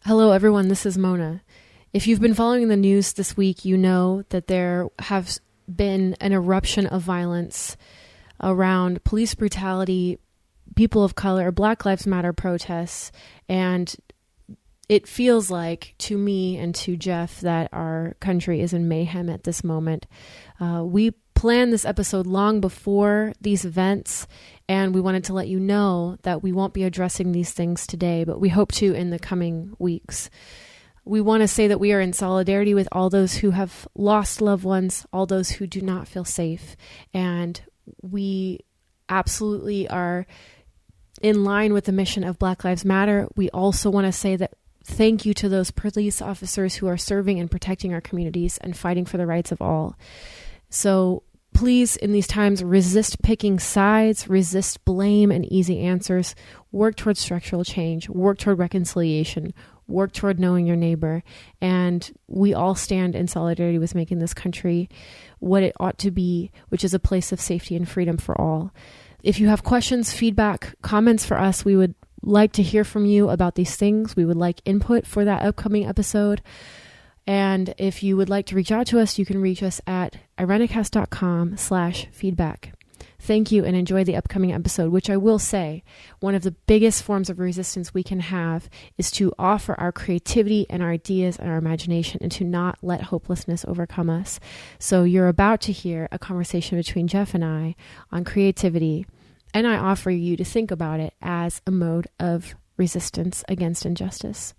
Hello, everyone. This is Mona. If you've been following the news this week, you know that there have been an eruption of violence around police brutality, people of color, Black Lives Matter protests, and it feels like, to me and to Jeff, that our country is in mayhem at this moment. We planned this episode long before these events, and we wanted to let you know that we won't be addressing these things today, but we hope to in the coming weeks. We want to say that we are in solidarity with all those who have lost loved ones, all those who do not feel safe, and we absolutely are in line with the mission of Black Lives Matter. We also want to say that thank you to those police officers who are serving and protecting our communities and fighting for the rights of all. So please, in these times, resist picking sides, resist blame and easy answers, work toward structural change, work toward reconciliation, work toward knowing your neighbor. And we all stand in solidarity with making this country what it ought to be, which is a place of safety and freedom for all. If you have questions, feedback, comments for us, we would like to hear from you about these things. We would like input for that upcoming episode. And if you would like to reach out to us, you can reach us at irenicast.com/feedback. Thank you and enjoy the upcoming episode, which I will say, one of the biggest forms of resistance we can have is to offer our creativity and our ideas and our imagination and to not let hopelessness overcome us. So you're about to hear a conversation between Jeff and I on creativity, and I offer you to think about it as a mode of resistance against injustice.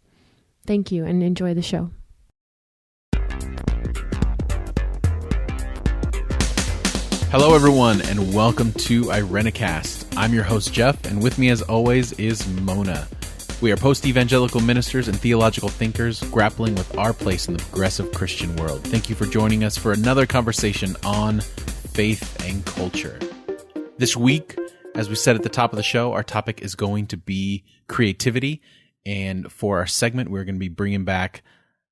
Thank you and enjoy the show. Hello, everyone, and welcome to Irenicast. I'm your host, Jeff, and with me, as always, is Mona. We are post-evangelical ministers and theological thinkers grappling with our place in the progressive Christian world. Thank you for joining us for another conversation on faith and culture. This week, as we said at the top of the show, our topic is going to be creativity, and for our segment, we're going to be bringing back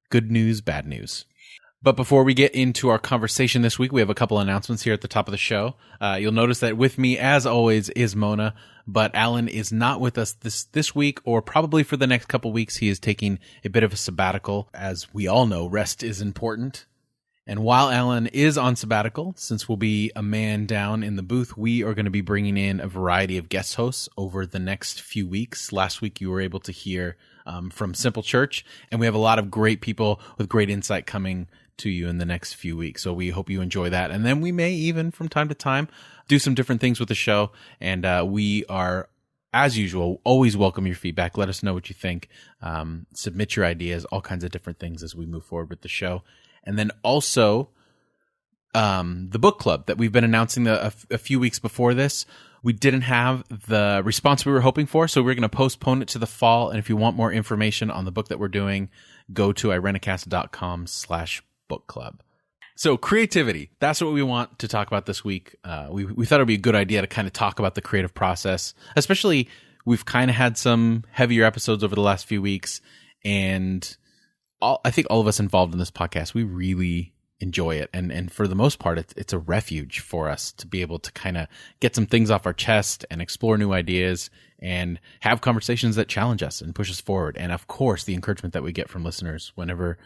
good news, bad news. But before we get into our conversation this week, we have a couple announcements here at the top of the show. You'll notice that with me, as always, is Mona, but Alan is not with us this week, or probably for the next couple weeks. He is taking a bit of a sabbatical. As we all know, rest is important. And while Alan is on sabbatical, since we'll be a man down in the booth, we are going to be bringing in a variety of guest hosts over the next few weeks. Last week, you were able to hear from Simple Church, and we have a lot of great people with great insight coming to you in the next few weeks. So we hope you enjoy that. And then we may even from time to time do some different things with the show. And we are, as usual, always welcome your feedback. Let us know what you think. Submit your ideas, all kinds of different things as we move forward with the show. And then also the book club that we've been announcing a few weeks before this. We didn't have the response we were hoping for, so we're going to postpone it to the fall. And if you want more information on the book that we're doing, go to irenicast.com/book club. So creativity, that's what we want to talk about this week. We thought it would be a good idea to kind of talk about the creative process, especially we've kind of had some heavier episodes over the last few weeks. And I think all of us involved in this podcast, we really enjoy it. And for the most part, it's a refuge for us to be able to kind of get some things off our chest and explore new ideas and have conversations that challenge us and push us forward. And of course, the encouragement that we get from listeners whenever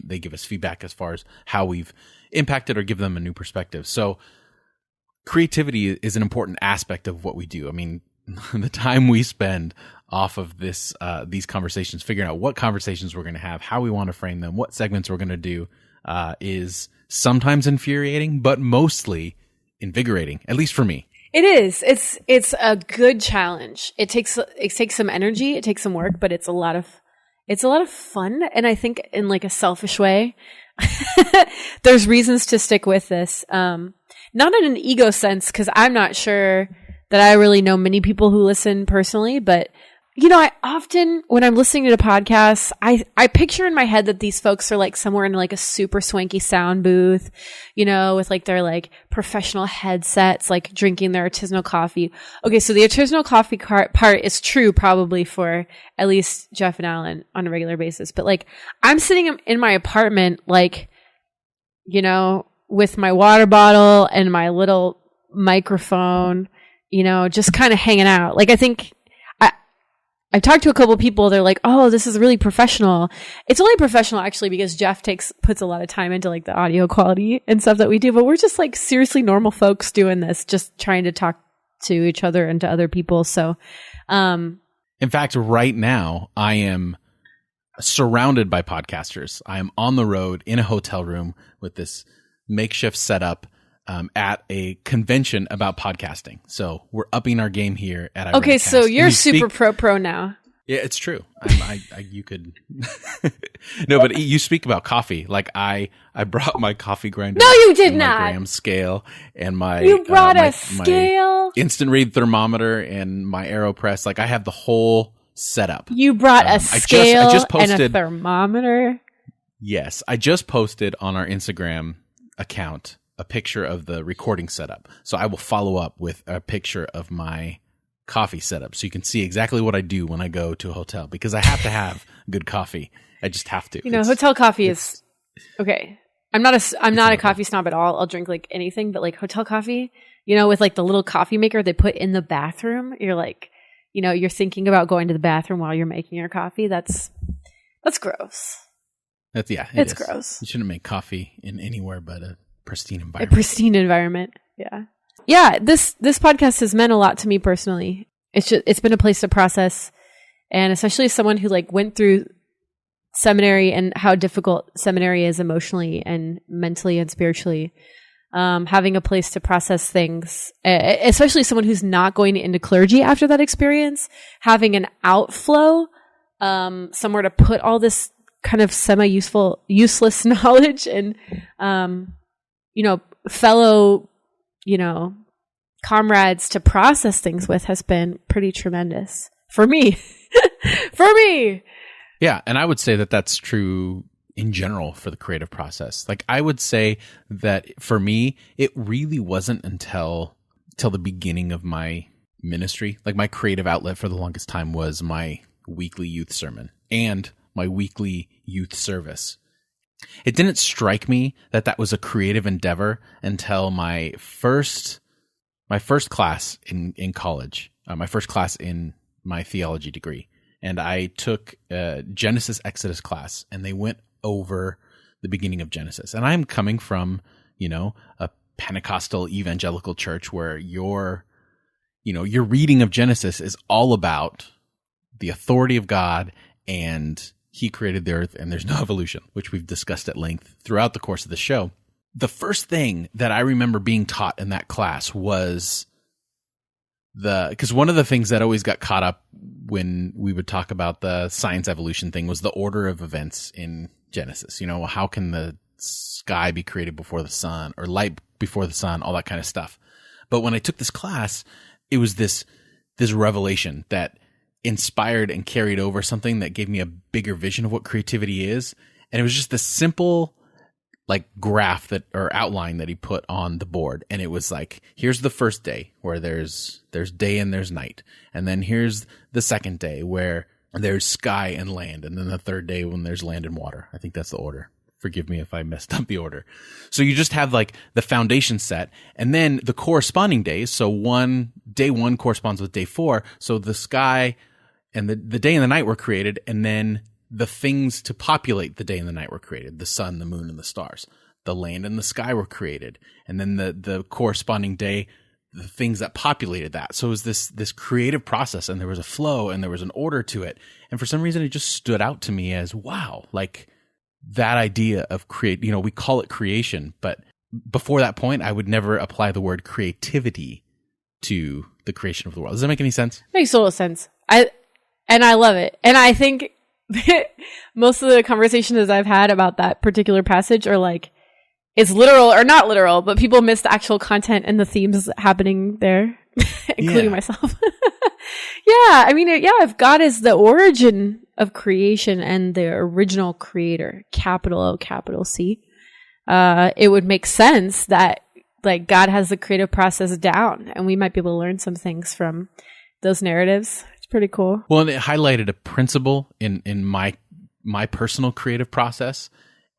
they give us feedback as far as how we've impacted or give them a new perspective. So creativity is an important aspect of what we do. I mean, the time we spend off of these conversations, figuring out what conversations we're going to have, how we want to frame them, what segments we're going to do, is sometimes infuriating, but mostly invigorating, at least for me. It is. It's a good challenge. It takes some energy, it takes some work, but it's a lot of fun. And I think in like a selfish way, there's reasons to stick with this. Not in an ego sense, because I'm not sure that I really know many people who listen personally, but you know, I often, when I'm listening to podcasts, I picture in my head that these folks are like somewhere in like a super swanky sound booth, you know, with like their like professional headsets, like drinking their artisanal coffee. Okay, so the artisanal coffee part is true probably for at least Jeff and Alan on a regular basis. But like, I'm sitting in my apartment, like, you know, with my water bottle and my little microphone, you know, just kind of hanging out. Like, I think I've talked to a couple of people. They're like, "Oh, this is really professional." It's only professional actually because Jeff puts a lot of time into like the audio quality and stuff that we do. But we're just like seriously normal folks doing this, just trying to talk to each other and to other people. So, in fact, right now I am surrounded by podcasters. I am on the road in a hotel room with this makeshift setup at a convention about podcasting. So we're upping our game here at Okay, so you're super pro now. Yeah, it's true. You could no, but you speak about coffee. Like I brought my coffee grinder. No, you did and not. My gram scale and my you brought a scale, my instant read thermometer, and my AeroPress. Like I have the whole setup. You brought a scale I just posted, and a thermometer. Yes, I just posted on our Instagram account a picture of the recording setup. So I will follow up with a picture of my coffee setup so you can see exactly what I do when I go to a hotel, because I have to have good coffee. I just have to. Hotel coffee is okay. I'm not a coffee snob at all. I'll drink like anything, but like hotel coffee, with like the little coffee maker they put in the bathroom, you're like, you're thinking about going to the bathroom while you're making your coffee. That's gross. It's gross. You shouldn't make coffee in anywhere but a pristine environment. A pristine environment. Yeah. Yeah. This podcast has meant a lot to me personally. It's been a place to process, and especially as someone who like went through seminary and how difficult seminary is emotionally and mentally and spiritually, having a place to process things, especially someone who's not going into clergy after that experience, having an outflow, somewhere to put all this kind of useless knowledge and, fellow, comrades to process things with has been pretty tremendous for me. For me. Yeah. And I would say that that's true in general for the creative process. Like I would say that for me, it really wasn't until the beginning of my ministry. Like my creative outlet for the longest time was my weekly youth sermon and my weekly youth service. It didn't strike me that was a creative endeavor until my first class in college, my first class in my theology degree. And I took a Genesis Exodus class, and they went over the beginning of Genesis. And I'm coming from, a Pentecostal evangelical church where your reading of Genesis is all about the authority of God, and He created the earth, and there's no evolution, which we've discussed at length throughout the course of the show. The first thing that I remember being taught in that class was because one of the things that always got caught up when we would talk about the science evolution thing was the order of events in Genesis. How can the sky be created before the sun, or light before the sun, all that kind of stuff. But when I took this class, it was this revelation that inspired and carried over something that gave me a bigger vision of what creativity is. And it was just this simple like graph or outline that he put on the board. And it was like, here's the first day where there's day and there's night. And then here's the second day where there's sky and land. And then the third day when there's land and water. I think that's the order. Forgive me if I messed up the order. So you just have like the foundation set and then the corresponding days. So day one corresponds with day 4. So the sky and the day and the night were created, and then the things to populate the day and the night were created. The sun, the moon, and the stars. The land and the sky were created. And then the corresponding day, the things that populated that. So it was this creative process, and there was a flow and there was an order to it. And for some reason, it just stood out to me as, wow, like that idea of we call it creation, but before that point, I would never apply the word creativity to the creation of the world. Does that make any sense? Makes total sense. I love it. And I think most of the conversations I've had about that particular passage are like, it's literal or not literal, but people miss the actual content and the themes happening there, including myself. Yeah. I mean, if God is the origin of creation and the original creator, capital O, capital C, it would make sense that like God has the creative process down, and we might be able to learn some things from those narratives. It's pretty cool. Well, and it highlighted a principle in my personal creative process.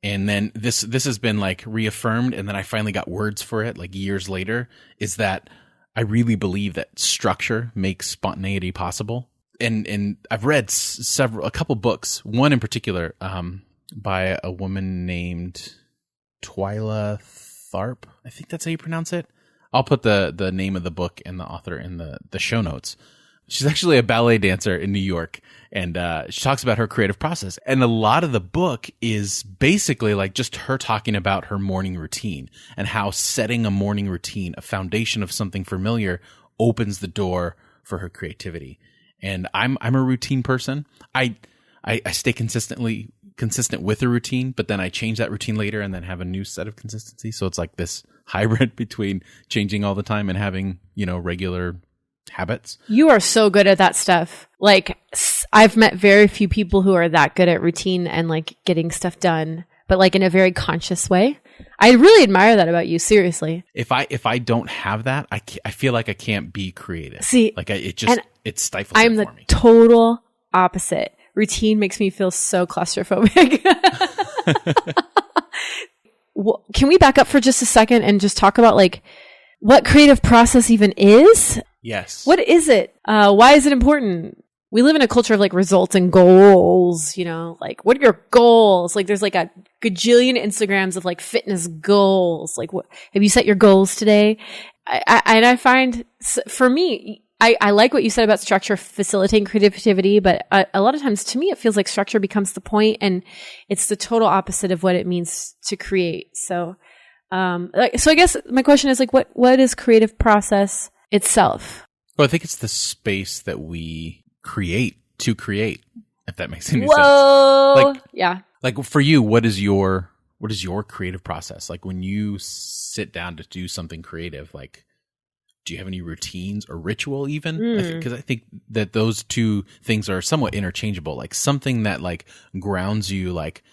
And then this has been like reaffirmed, and then I finally got words for it like years later, is that I really believe that structure makes spontaneity possible. and I've read a couple books, one in particular, by a woman named Twyla Tharp. I think that's how you pronounce it. I'll put the name of the book and the author in the show notes. She's actually a ballet dancer in New York, and she talks about her creative process. And a lot of the book is basically like just her talking about her morning routine and how setting a morning routine, a foundation of something familiar, opens the door for her creativity. And I'm a routine person. I stay consistent with a routine, but then I change that routine later and then have a new set of consistency. So it's like this hybrid between changing all the time and having, regular habits. You are so good at that stuff. Like, I've met very few people who are that good at routine and like getting stuff done, but like in a very conscious way. I really admire that about you. Seriously. If I don't have that, I feel like I can't be creative. See, like it stifles. I'm it the for me. total opposite. Routine makes me feel so claustrophobic. Well, can we back up for just a second and just talk about like what creative process even is? Yes. What is it? Why is it important? We live in a culture of like results and goals, like what are your goals? Like there's like a gajillion Instagrams of like fitness goals. Like what have you set your goals today? I find for me, I like what you said about structure facilitating creativity, but a lot of times to me, it feels like structure becomes the point and it's the total opposite of what it means to create. So I guess my question is like, what is creative process itself? Well, I think it's the space that we create, if that makes any Whoa. sense. Like, yeah. Like for you, what is your creative process? Like when you sit down to do something creative, like, do you have any routines or ritual even? Because I think that those two things are somewhat interchangeable. Like something that like grounds you, like,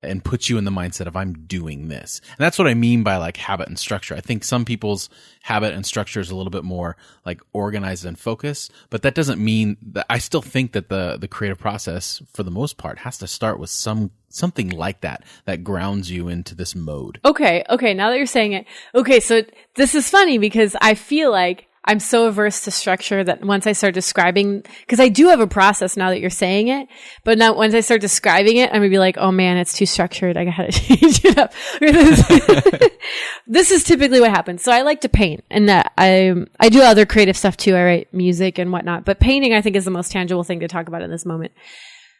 and puts you in the mindset of I'm doing this. And that's what I mean by like habit and structure. I think some people's habit and structure is a little bit more like organized and focused, but that doesn't mean that I still think that the creative process for the most part has to start with something like that grounds you into this mode. Okay. Now that you're saying it. Okay. So this is funny because I feel like I'm so averse to structure that once I start describing, because I do have a process now that you're saying it, but now once I start describing it, I'm gonna be like, oh man, it's too structured. I gotta change it up. This is typically what happens. So I like to paint, and that I do other creative stuff too. I write music and whatnot, but painting I think is the most tangible thing to talk about in this moment.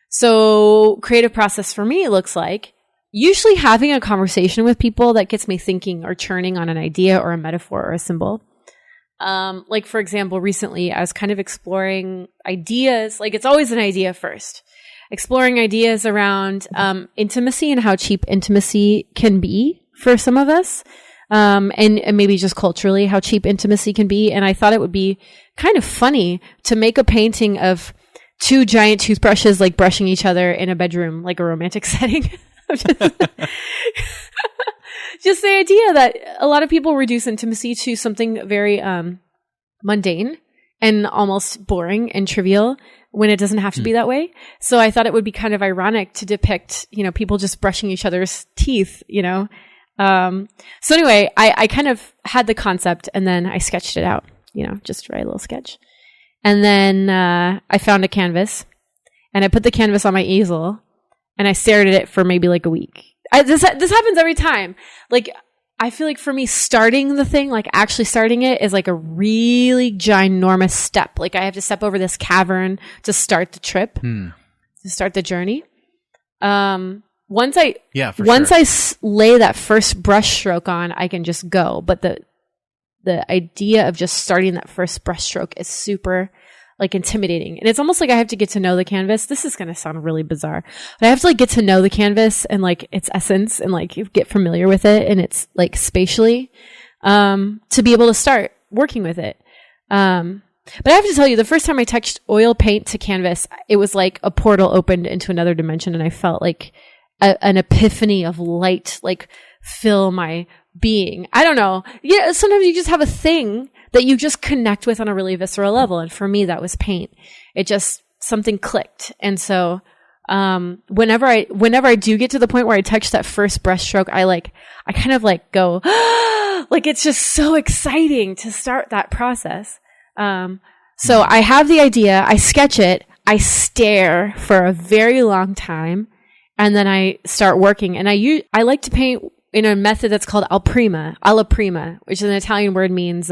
So creative process for me looks like usually having a conversation with people that gets me thinking or churning on an idea or a metaphor or a symbol. Like for example, recently I was kind of exploring ideas, like it's always an idea first, exploring ideas around, intimacy and how cheap intimacy can be for some of us. And maybe just culturally how cheap intimacy can be. And I thought it would be kind of funny to make a painting of two giant toothbrushes, like brushing each other in a bedroom, like a romantic setting. Just the idea that a lot of people reduce intimacy to something very mundane and almost boring and trivial when it doesn't have to be that way. So I thought it would be kind of ironic to depict, people just brushing each other's teeth, So anyway, I kind of had the concept and then I sketched it out, just write a little sketch. And then I found a canvas and I put the canvas on my easel and I stared at it for maybe like a week. This happens every time. Like, I feel like for me, starting the thing, like actually starting it is like a really ginormous step. Like I have to step over this cavern to start the trip, to start the journey. Once I lay that first brush stroke on, I can just go. But the idea of just starting that first brush stroke is super like intimidating. And it's almost like I have to get to know the canvas. This is going to sound really bizarre, but I have to like get to know the canvas and like its essence and like get familiar with it and it's like spatially, to be able to start working with it. But I have to tell you, the first time I touched oil paint to canvas, it was like a portal opened into another dimension. And I felt like an epiphany of light, like fill my being. I don't know. Yeah. Sometimes you just have a thing that you just connect with on a really visceral level. And for me, that was paint. It just, something clicked. And so, whenever I do get to the point where I touch that first brush stroke, I kind of like go, like, it's just so exciting to start that process. So I have the idea, I sketch it, I stare for a very long time, and then I start working. And I like to paint in a method that's called alla prima, which is an Italian word, means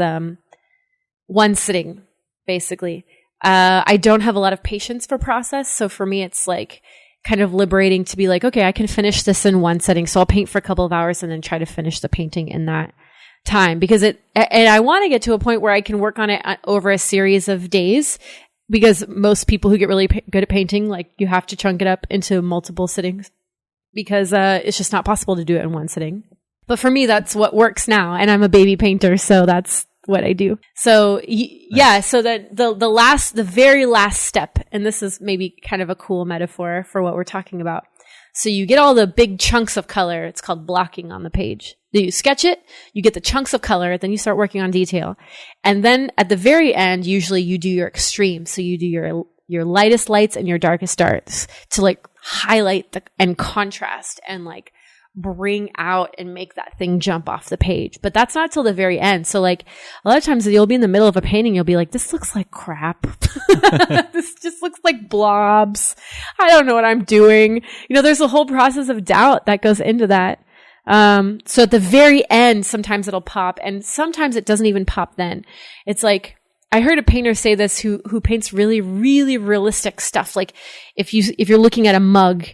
one sitting, basically. I don't have a lot of patience for process, so for me it's like kind of liberating to be like, okay, I can finish this in one sitting. So I'll paint for a couple of hours and then try to finish the painting in that time, because and I want to get to a point where I can work on it over a series of days, because most people who get really good at painting, like, you have to chunk it up into multiple sittings, because it's just not possible to do it in one sitting. But for me, that's what works now, and I'm a baby painter, so that's what I do. So yeah, so that the very last step, and this is maybe kind of a cool metaphor for what we're talking about. So you get all the big chunks of color. It's called blocking on the page. Then you sketch it, you get the chunks of color, then you start working on detail. And then at the very end, usually you do your extreme. So you do your lightest lights and your darkest darks to like highlight and contrast and like bring out and make that thing jump off the page. But that's not till the very end. So like a lot of times you'll be in the middle of a painting, you'll be like, this looks like crap. This just looks like blobs. I don't know what I'm doing. You know, there's a whole process of doubt that goes into that. So at the very end, sometimes it'll pop, and sometimes it doesn't even pop then. It's like, I heard a painter say this who paints really, really realistic stuff. Like if you're looking at a mug,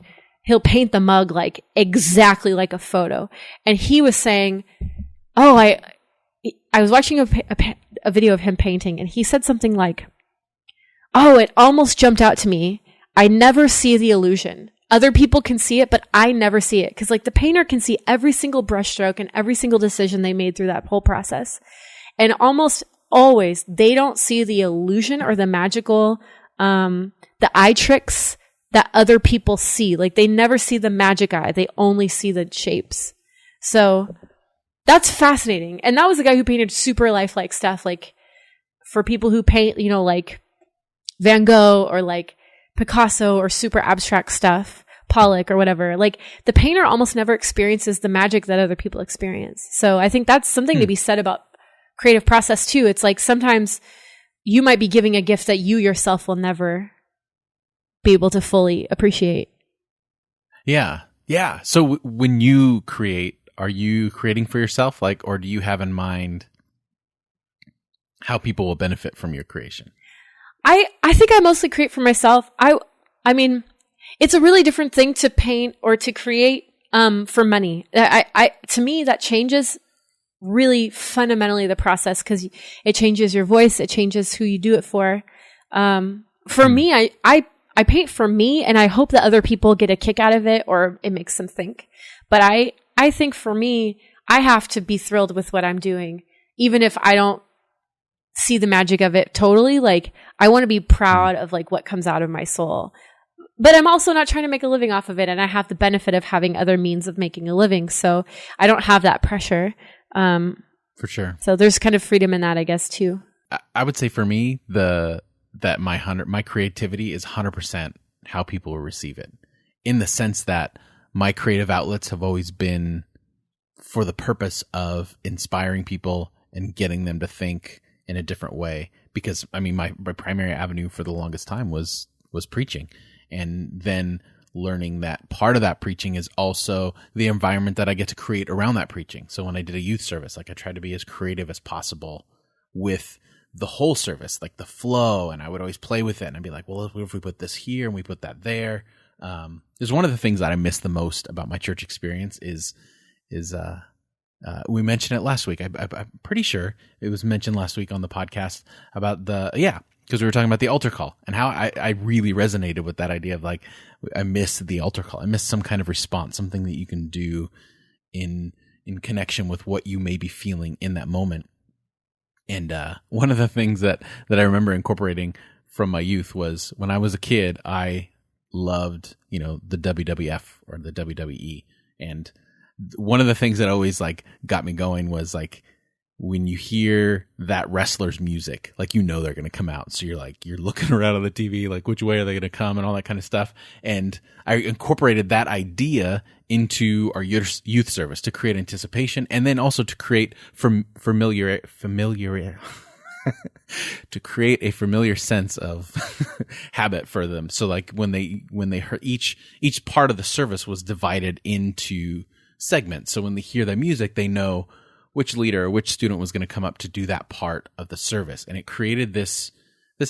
he'll paint the mug like exactly like a photo. And he was saying, oh, I was watching a video of him painting, and he said something like, oh, it almost jumped out to me. I never see the illusion. Other people can see it, but I never see it. Because like the painter can see every single brushstroke and every single decision they made through that whole process. And almost always, they don't see the illusion or the magical, the eye tricks that other people see. Like they never see the magic eye. They only see the shapes. So that's fascinating. And that was the guy who painted super lifelike stuff. Like for people who paint, you know, like Van Gogh or like Picasso or super abstract stuff, Pollock or whatever, like the painter almost never experiences the magic that other people experience. So I think that's something to be said about creative process too. It's like sometimes you might be giving a gift that you yourself will never be able to fully appreciate. Yeah. Yeah. So when you create, are you creating for yourself? Like, or do you have in mind how people will benefit from your creation? I think I mostly create for myself. I mean, it's a really different thing to paint or to create for money. To me, that changes really fundamentally the process, because it changes your voice. It changes who you do it for. For me, I paint for me, and I hope that other people get a kick out of it or it makes them think. But I think for me, I have to be thrilled with what I'm doing, even if I don't see the magic of it totally. Like I want to be proud of like what comes out of my soul, but I'm also not trying to make a living off of it. And I have the benefit of having other means of making a living. So I don't have that pressure. For sure. So there's kind of freedom in that, I guess, too. I would say for me, my creativity is 100% how people will receive it, in the sense that my creative outlets have always been for the purpose of inspiring people and getting them to think in a different way. Because I mean, my primary avenue for the longest time was preaching, and then learning that part of that preaching is also the environment that I get to create around that preaching. So when I did a youth service, like I tried to be as creative as possible with the whole service, like the flow, and I would always play with it, and I'd be like, well, what if we put this here and we put that there? There's one of the things that I miss the most about my church experience is we mentioned it last week. I'm pretty sure it was mentioned last week on the podcast about because we were talking about the altar call and how I really resonated with that idea of like, I miss the altar call. I miss some kind of response, something that you can do in connection with what you may be feeling in that moment. And one of the things that I remember incorporating from my youth was when I was a kid, I loved, the WWF or the WWE. And one of the things that always like got me going was like when you hear that wrestler's music, like they're going to come out. So you're looking around on the TV, like which way are they going to come and all that kind of stuff. And I incorporated that idea into our youth service to create anticipation, and then also to create familiar. to create a familiar sense of habit for them. So like when they heard each part of the service was divided into segments. So when they hear the music, they know which leader or which student was going to come up to do that part of the service. And it created this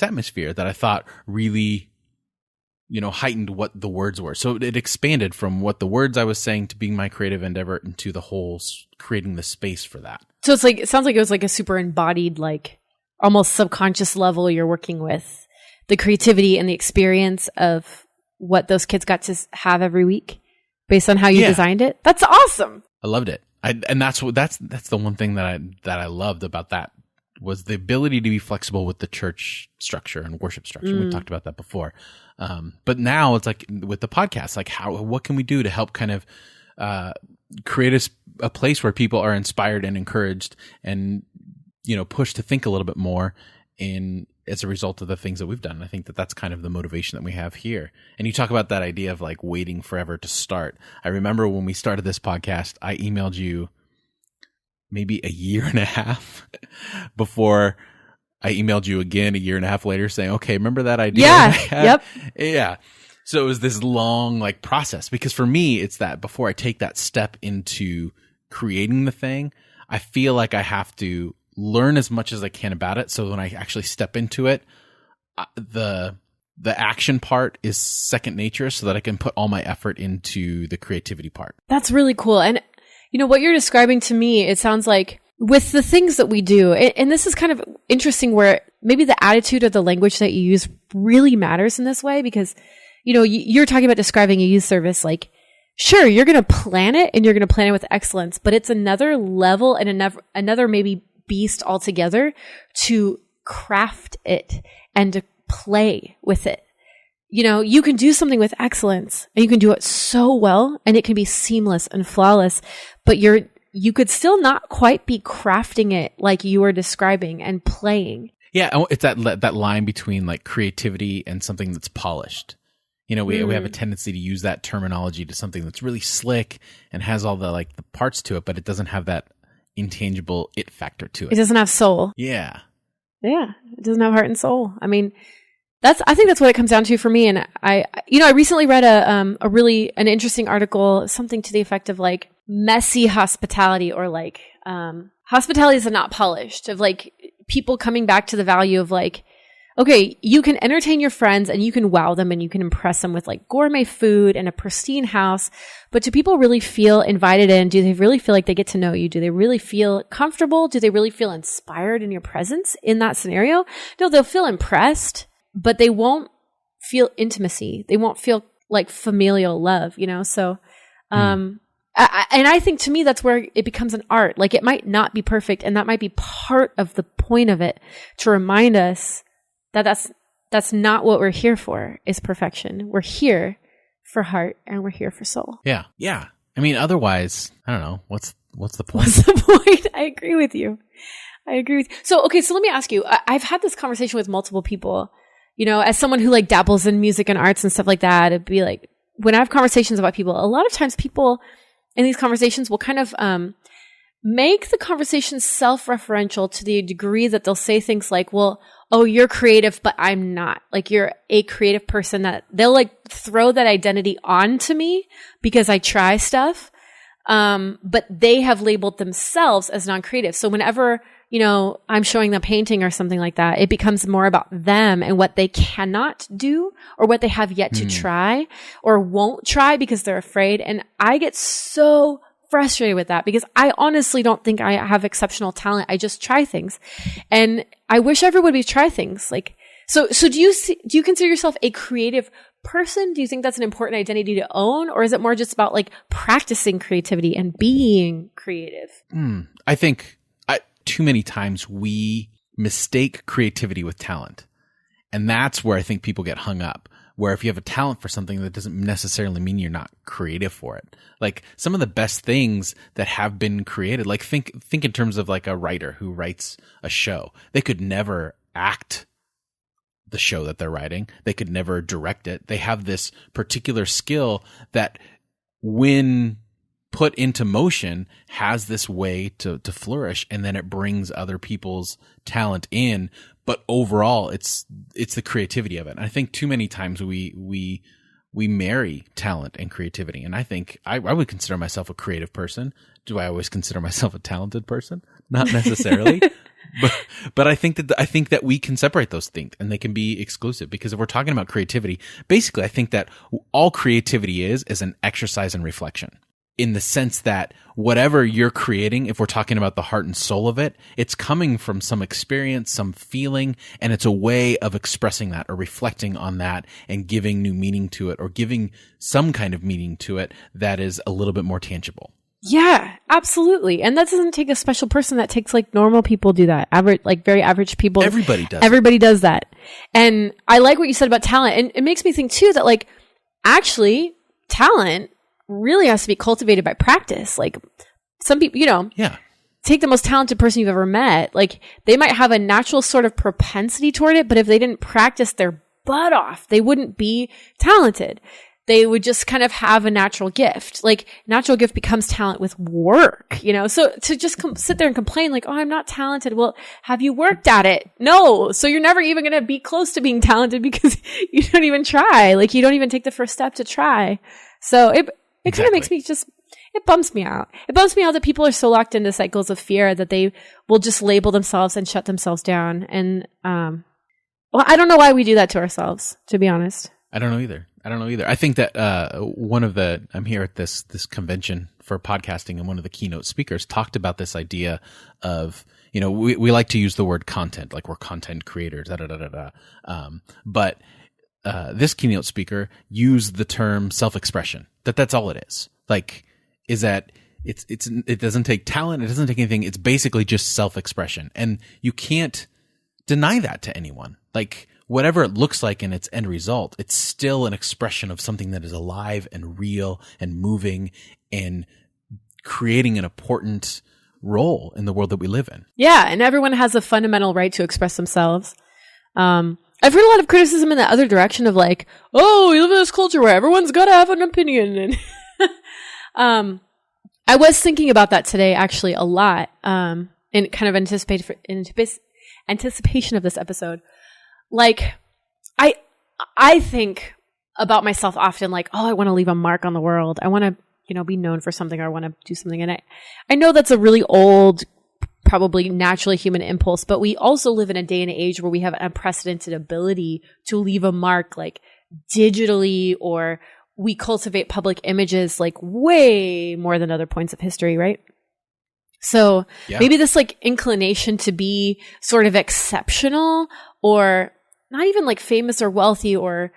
atmosphere that I thought really, heightened what the words were. So it expanded from what the words I was saying to being my creative endeavor into the whole creating the space for that. So it sounds like it was like a super embodied, like almost subconscious level you're working with the creativity and the experience of what those kids got to have every week based on how you designed it. That's awesome. I loved it. And that's the one thing that I loved about that was the ability to be flexible with the church structure and worship structure. We've talked about that before. But now it's like with the podcast, like what can we do to help kind of create a place where people are inspired and encouraged and, pushed to think a little bit more as a result of the things that we've done. And I think that that's kind of the motivation that we have here. And you talk about that idea of like waiting forever to start. I remember when we started this podcast, I emailed you maybe a year and a half before I emailed you again a year and a half later saying, okay, remember that idea? Yeah. Yep. Yeah. So it was this long like process because for me, it's that before I take that step into creating the thing, I feel like I have to learn as much as I can about it. So when I actually step into it, the action part is second nature so that I can put all my effort into the creativity part. That's really cool. And what you're describing to me, it sounds like with the things that we do, and this is kind of interesting where maybe the attitude or the language that you use really matters in this way because, you're talking about describing a youth service like, sure, you're going to plan it and you're going to plan it with excellence, but it's another level and another maybe beast altogether to craft it and to play with it. You can do something with excellence and you can do it so well and it can be seamless and flawless, but you could still not quite be crafting it like you were describing and playing. Yeah. It's that line between like creativity and something that's polished. We have a tendency to use that terminology to something that's really slick and has all the parts to it, but it doesn't have that intangible it factor to it. It doesn't have soul. Yeah. Yeah. It doesn't have heart and soul. I mean, I think that's what it comes down to for me. And I recently read an interesting article, something to the effect of like messy hospitality or like, hospitality is not polished of like people coming back to the value of like, okay, you can entertain your friends and you can wow them and you can impress them with like gourmet food and a pristine house. But do people really feel invited in? Do they really feel like they get to know you? Do they really feel comfortable? Do they really feel inspired in your presence in that scenario? No, they'll feel impressed, but they won't feel intimacy. They won't feel like familial love, So, and I think to me, that's where it becomes an art. Like it might not be perfect. And that might be part of the point of it to remind us that's not what we're here for is perfection. We're here for heart and we're here for soul. Yeah. Yeah. I mean, otherwise, I don't know. What's the point? What's the point? I agree with you. So, okay. So let me ask you, I've had this conversation with multiple people, as someone who like dabbles in music and arts and stuff like that, it'd be like, when I have conversations about people, a lot of times people in these conversations will kind of, make the conversation self-referential to the degree that they'll say things like, well, oh, you're creative, but I'm not. Like you're a creative person that they'll like throw that identity onto me because I try stuff. But they have labeled themselves as non-creative. So whenever, I'm showing them painting or something like that, it becomes more about them and what they cannot do or what they have yet to try or won't try because they're afraid. And I get so frustrated with that because I honestly don't think I have exceptional talent. I just try things. And I wish everybody would try things. Like, so do you consider yourself a creative person? Do you think that's an important identity to own? Or is it more just about like practicing creativity and being creative? I think too many times we mistake creativity with talent. And that's where I think people get hung up. Where if you have a talent for something, that doesn't necessarily mean you're not creative for it. Like some of the best things that have been created, like think in terms of like a writer who writes a show. They could never act the show that they're writing. They could never direct it. They have this particular skill that when put into motion has this way to flourish, and then it brings other people's talent in. But overall, it's the creativity of it. And I think too many times we marry talent and creativity. And I think I would consider myself a creative person. Do I always consider myself a talented person? Not necessarily. But I think that we can separate those things, and they can be exclusive, because if we're talking about creativity, basically I think that all creativity is an exercise in reflection, in the sense that whatever you're creating, if we're talking about the heart and soul of it, it's coming from some experience, some feeling, and it's a way of expressing that or reflecting on that and giving new meaning to it, or giving some kind of meaning to it that is a little bit more tangible. Yeah, absolutely. And that doesn't take a special person. That takes like normal people do that. Average, like very average people. Everybody does. Everybody does that. And I like what you said about talent. And it makes me think too that like actually talent really has to be cultivated by practice. Like some people, Yeah. Take the most talented person you've ever met. Like they might have a natural sort of propensity toward it, but if they didn't practice their butt off, they wouldn't be talented. They would just kind of have a natural gift. Like natural gift becomes talent with work, So to just sit there and complain like, oh, I'm not talented. Well, have you worked at it? No. So you're never even going to be close to being talented because you don't even try. Like you don't even take the first step to try. So it kind of makes me it bums me out. It bums me out that people are so locked into cycles of fear that they will just label themselves and shut themselves down. And, well, I don't know why we do that to ourselves, to be honest. I don't know either. I think that I'm here at this convention for podcasting, and one of the keynote speakers talked about this idea of, we like to use the word content, like we're content creators, but this keynote speaker used the term self-expression. That's all it is. Like, is that it doesn't take talent, it doesn't take anything. It's basically just self-expression, and you can't deny that to anyone. Like, whatever it looks like in its end result, it's still an expression of something that is alive and real and moving and creating an important role in the world that we live in. Yeah, and everyone has a fundamental right to express themselves. I've heard a lot of criticism in the other direction of like, oh, we live in this culture where everyone's got to have an opinion. And I was thinking about that today actually a lot, in kind of anticipation of this episode. Like, I think about myself often like, oh, I want to leave a mark on the world. I want to, be known for something, or I want to do something. And I know that's a really old, probably naturally human impulse, but we also live in a day and age where we have an unprecedented ability to leave a mark, like digitally, or we cultivate public images like way more than other points of history, right? So maybe this like inclination to be sort of exceptional, or not even like famous or wealthy or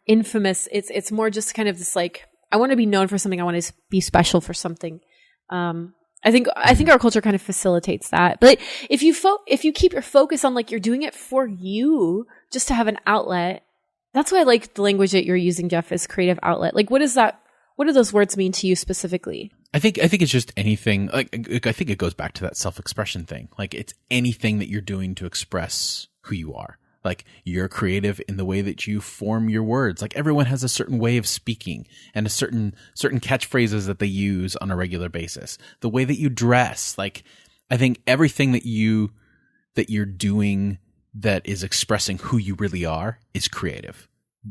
infamous. It's more just kind of this like, I want to be known for something. I want to be special for something. I think our culture kind of facilitates that. But if you keep your focus on like you're doing it for you, just to have an outlet, that's why I like the language that you're using, Jeff, is creative outlet. Like, what is that? What do those words mean to you specifically? I think it's just anything. Like, I think it goes back to that self-expression thing. Like, it's anything that you're doing to express who you are. Like, you're creative in the way that you form your words. Like, everyone has a certain way of speaking and a certain catchphrases that they use on a regular basis. The way that you dress. Like, I think everything that you're doing that is expressing who you really are is creative.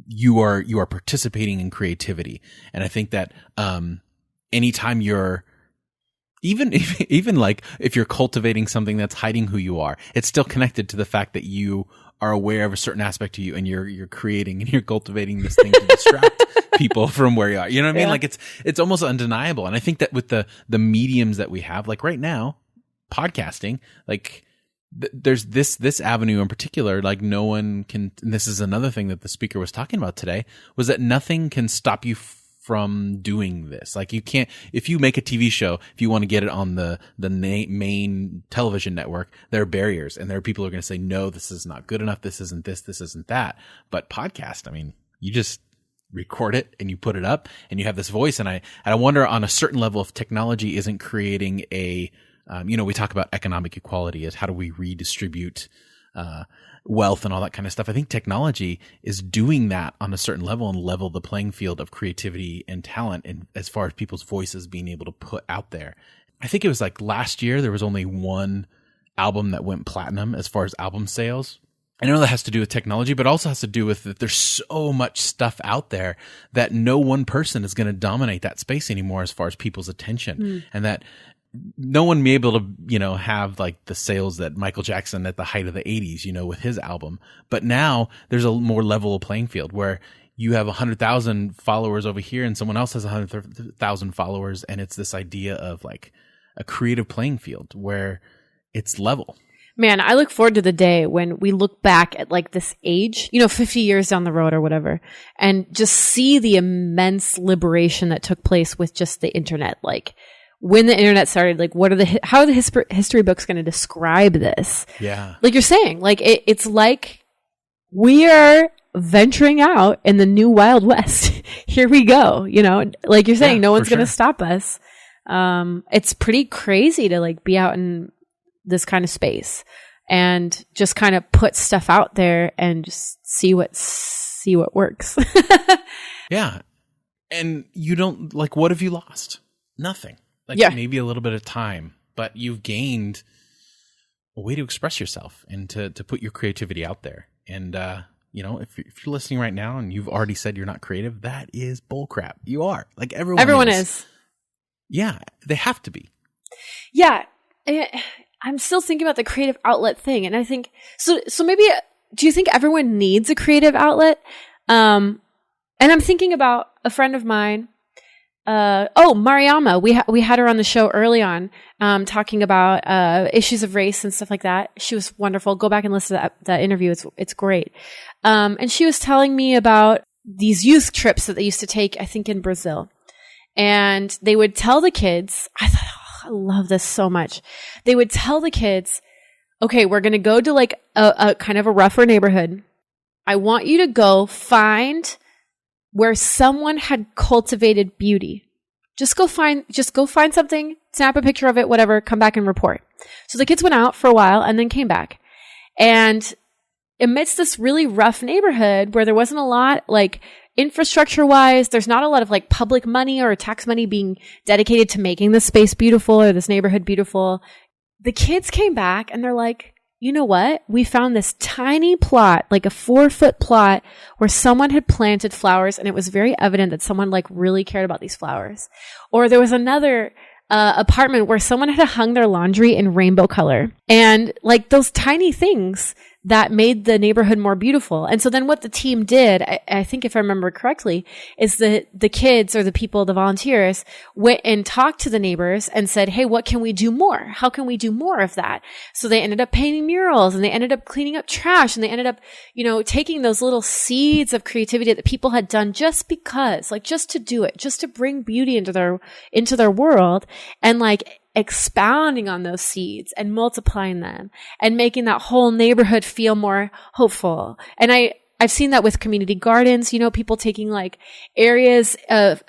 You are participating in creativity. And I think that anytime you're even like if you're cultivating something that's hiding who you are, it's still connected to the fact that you are aware of a certain aspect of you, and you're creating and you're cultivating this thing to distract people from where you are. You know what I mean? Yeah. Like it's almost undeniable. And I think that with the mediums that we have, like right now, podcasting, like there's this avenue in particular, like no one can, and this is another thing that the speaker was talking about today, was that nothing can stop you from doing this. Like you can't, if you make a TV show, if you want to get it on the main television network, there are barriers, and there are people who are going to say, no, this is not good enough. This isn't this isn't that. But podcast, I mean, you just record it and you put it up and you have this voice. And I wonder, on a certain level, if technology isn't creating a, we talk about economic equality as how do we redistribute wealth and all that kind of stuff. I think technology is doing that on a certain level and level the playing field of creativity and talent, and as far as people's voices being able to put out there. I think it was like last year, there was only one album that went platinum as far as album sales. I know that has to do with technology, but also has to do with that there's so much stuff out there that no one person is going to dominate that space anymore as far as people's attention, and that no one be able to, have like the sales that Michael Jackson at the height of the 80s, with his album. But now there's a more level playing field where you have 100,000 followers over here and someone else has 100,000 followers. And it's this idea of like a creative playing field where it's level. Man, I look forward to the day when we look back at like this age, 50 years down the road or whatever, and just see the immense liberation that took place with just the internet. Like when the internet started, like how are the history books going to describe this? Yeah. Like you're saying, like it's like we are venturing out in the new Wild West. Here we go. Like you're saying, no one's going to stop us. It's pretty crazy to like be out in this kind of space and just kind of put stuff out there and just see what works. Yeah. And you don't like, what have you lost? Nothing. Like maybe a little bit of time, but you've gained a way to express yourself and to put your creativity out there. And, if you're listening right now and you've already said you're not creative, that is bullcrap. You are. Like everyone is. Yeah. They have to be. Yeah. I'm still thinking about the creative outlet thing. And I think, so maybe, do you think everyone needs a creative outlet? And I'm thinking about a friend of mine. Mariama, we had her on the show early on, talking about, issues of race and stuff like that. She was wonderful. Go back and listen to that interview. It's great. And she was telling me about these youth trips that they used to take, I think in Brazil. And they would tell the kids, I love this so much. They would tell the kids, okay, we're going to go to like a kind of a rougher neighborhood. I want you to go find where someone had cultivated beauty. Just go find something, snap a picture of it, whatever, come back and report. So the kids went out for a while and then came back. And amidst this really rough neighborhood where there wasn't a lot, like infrastructure wise, there's not a lot of like public money or tax money being dedicated to making this space beautiful or this neighborhood beautiful. The kids came back and they're like, you know what? We found this tiny plot, like a 4-foot plot where someone had planted flowers and it was very evident that someone like really cared about these flowers. Or there was another apartment where someone had hung their laundry in rainbow color, and like those tiny things that made the neighborhood more beautiful. And so then what the team did, I think if I remember correctly, is the kids or the people, the volunteers, went and talked to the neighbors and said, hey, what can we do more? How can we do more of that? So they ended up painting murals and they ended up cleaning up trash and they ended up, taking those little seeds of creativity that people had done just because, like just to do it, just to bring beauty into their world, and like expounding on those seeds and multiplying them and making that whole neighborhood feel more hopeful. And I've seen that with community gardens, people taking like areas of,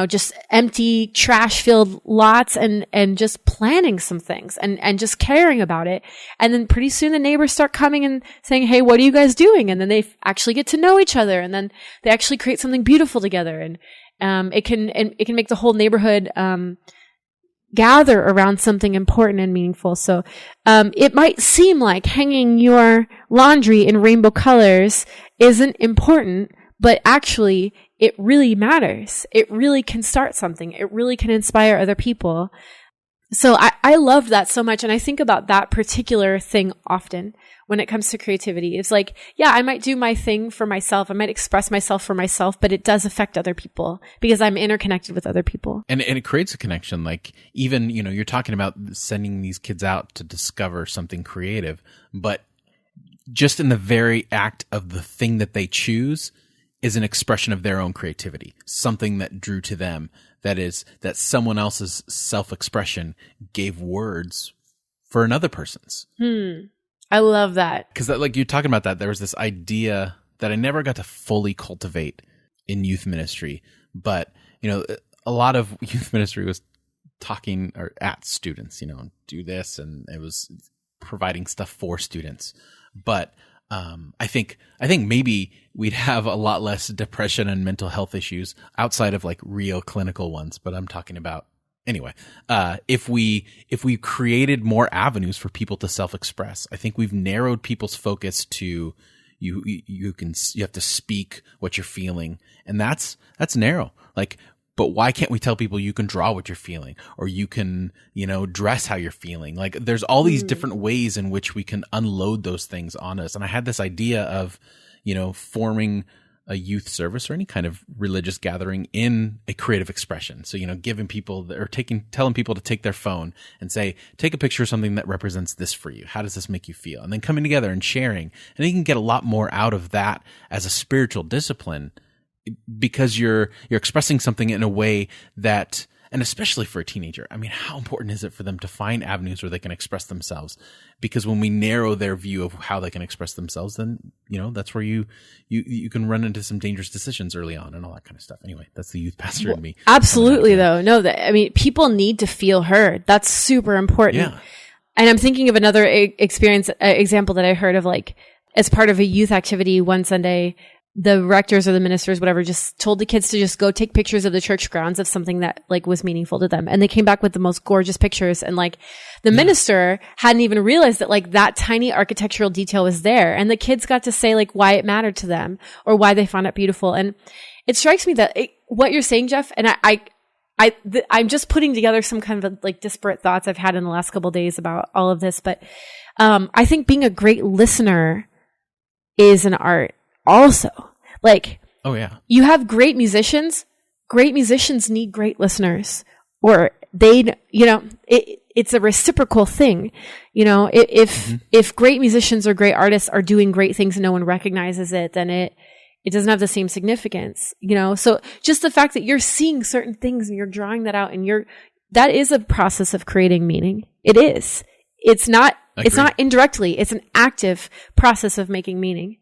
just empty trash filled lots and just planting some things and just caring about it. And then pretty soon the neighbors start coming and saying, hey, what are you guys doing? And then they actually get to know each other, and then they actually create something beautiful together. And, it can make the whole neighborhood, gather around something important and meaningful. So it might seem like hanging your laundry in rainbow colors isn't important, but actually it really matters. It really can start something. It really can inspire other people. So I love that so much. And I think about that particular thing often when it comes to creativity. It's like, yeah, I might do my thing for myself. I might express myself for myself, but it does affect other people because I'm interconnected with other people. And it creates a connection. Like even, you're talking about sending these kids out to discover something creative, but just in the very act of the thing that they choose is an expression of their own creativity, something that drew to them. That is, that someone else's self-expression gave words for another person's. I love that. Because like you're talking about that, there was this idea that I never got to fully cultivate in youth ministry. But, a lot of youth ministry was talking or at students, do this. And it was providing stuff for students. But I think maybe we'd have a lot less depression and mental health issues outside of like real clinical ones. But I'm talking about anyway. If we created more avenues for people to self-express, I think we've narrowed people's focus to you have to speak what you're feeling, and that's narrow. Like, but why can't we tell people you can draw what you're feeling, or you can, dress how you're feeling? Like, there's all these different ways in which we can unload those things on us. And I had this idea of, forming a youth service or any kind of religious gathering in a creative expression. So, giving people or telling people to take their phone and say, take a picture of something that represents this for you. How does this make you feel? And then coming together and sharing. And you can get a lot more out of that as a spiritual discipline, because you're expressing something in a way that, and especially for a teenager, I mean, how important is it for them to find avenues where they can express themselves? Because when we narrow their view of how they can express themselves, then, that's where you can run into some dangerous decisions early on and all that kind of stuff. Anyway, that's the youth pastor in me. Absolutely, though. No, people need to feel heard. That's super important. Yeah. And I'm thinking of another example that I heard of, like, as part of a youth activity one Sunday, the rectors or the ministers, whatever, just told the kids to just go take pictures of the church grounds of something that like was meaningful to them. And they came back with the most gorgeous pictures. And like the minister hadn't even realized that like that tiny architectural detail was there. And the kids got to say like why it mattered to them or why they found it beautiful. And it strikes me that what you're saying, Jeff, and I'm just putting together some kind of like disparate thoughts I've had in the last couple of days about all of this. But I think being a great listener is an art. Also, like, oh yeah, you have great musicians. Great musicians need great listeners, or it's a reciprocal thing. If great musicians or great artists are doing great things and no one recognizes it, then it doesn't have the same significance. So just the fact that you're seeing certain things and you're drawing that out, and that is a process of creating meaning. It is. It's not. Agreed. It's not indirectly. It's an active process of making meaning.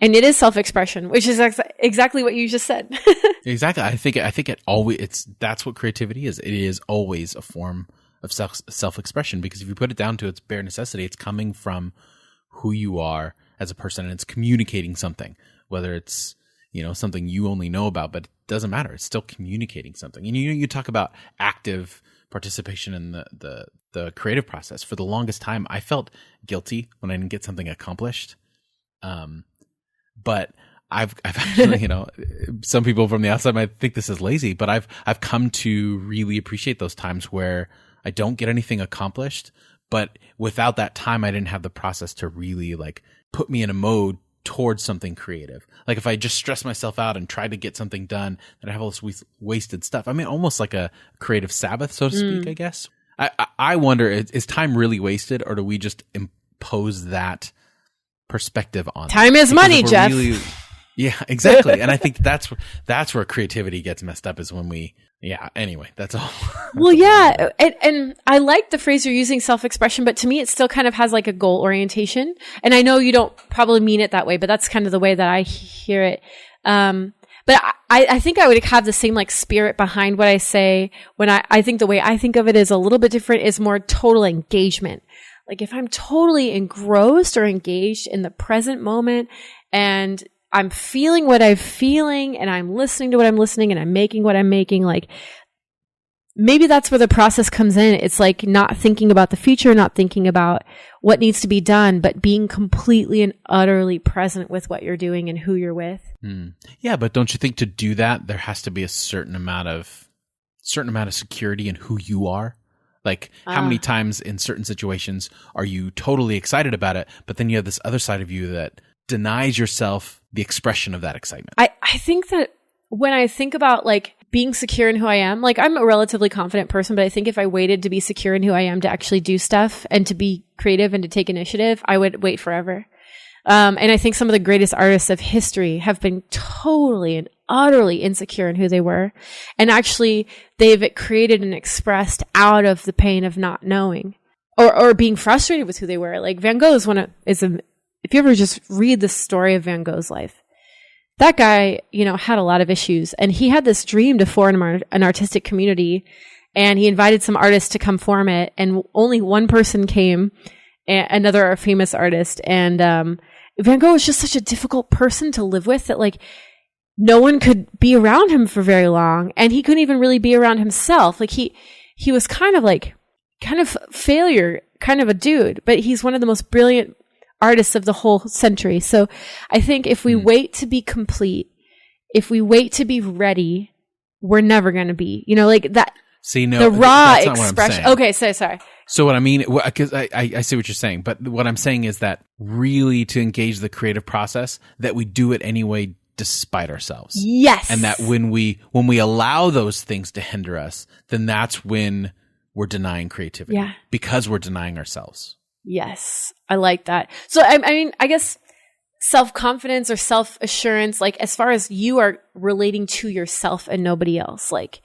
And it is self-expression, which is exactly what you just said. Exactly. I think that's what creativity is. It is always a form of self-expression, because if you put it down to its bare necessity, it's coming from who you are as a person, and it's communicating something, whether it's, something you only know about, but it doesn't matter. It's still communicating something. And you talk about active participation in the creative process. For the longest time, I felt guilty when I didn't get something accomplished. But I've actually, some people from the outside might think this is lazy, but I've come to really appreciate those times where I don't get anything accomplished, but without that time, I didn't have the process to really like put me in a mode towards something creative. Like if I just stress myself out and try to get something done, then I have all this wasted stuff. I mean, almost like a creative Sabbath, so to speak, I guess. I wonder, is time really wasted, or do we just impose that perspective on time is money, Jeff? Yeah, exactly. And I think that's where creativity gets messed up, is when anyway, that's all. Well, yeah. And I like the phrase you're using, self-expression, but to me, it still kind of has like a goal orientation. And I know you don't probably mean it that way, but that's kind of the way that I hear it. But I think I would have the same like spirit behind what I say when I think the way I think of it is a little bit different, is more total engagement. Like if I'm totally engrossed or engaged in the present moment, and I'm feeling what I'm feeling, and I'm listening to what I'm listening, and I'm making what I'm making, like maybe that's where the process comes in. It's like not thinking about the future, not thinking about what needs to be done, but being completely and utterly present with what you're doing and who you're with. Yeah, but don't you think to do that, there has to be a certain amount of security in who you are? Like how many times in certain situations are you totally excited about it, but then you have this other side of you that denies yourself the expression of that excitement? I think that when I think about like being secure in who I am, like I'm a relatively confident person, but I think if I waited to be secure in who I am to actually do stuff and to be creative and to take initiative, I would wait forever. And I think some of the greatest artists of history have been totally and utterly insecure in who they were. And actually they've created and expressed out of the pain of not knowing or being frustrated with who they were. Like Van Gogh if you ever just read the story of Van Gogh's life, that guy, had a lot of issues, and he had this dream to form an artistic community, and he invited some artists to come form it, and only one person came. another famous artist. And Van Gogh was just such a difficult person to live with that like no one could be around him for very long. And he couldn't even really be around himself. Like he was kind of failure, kind of a dude, but he's one of the most brilliant artists of the whole century. So I think if we wait to be complete, if we wait to be ready, we're never going to be, like that. See, no, the raw that's not expression. What I'm saying. Okay, sorry. So what I mean, because I see what you're saying, but what I'm saying is that really to engage the creative process, that we do it anyway despite ourselves. Yes. And that when we allow those things to hinder us, then that's when we're denying creativity. Yeah. Because we're denying ourselves. Yes. I like that. So I mean, I guess self-confidence or self-assurance, like as far as you are relating to yourself and nobody else, like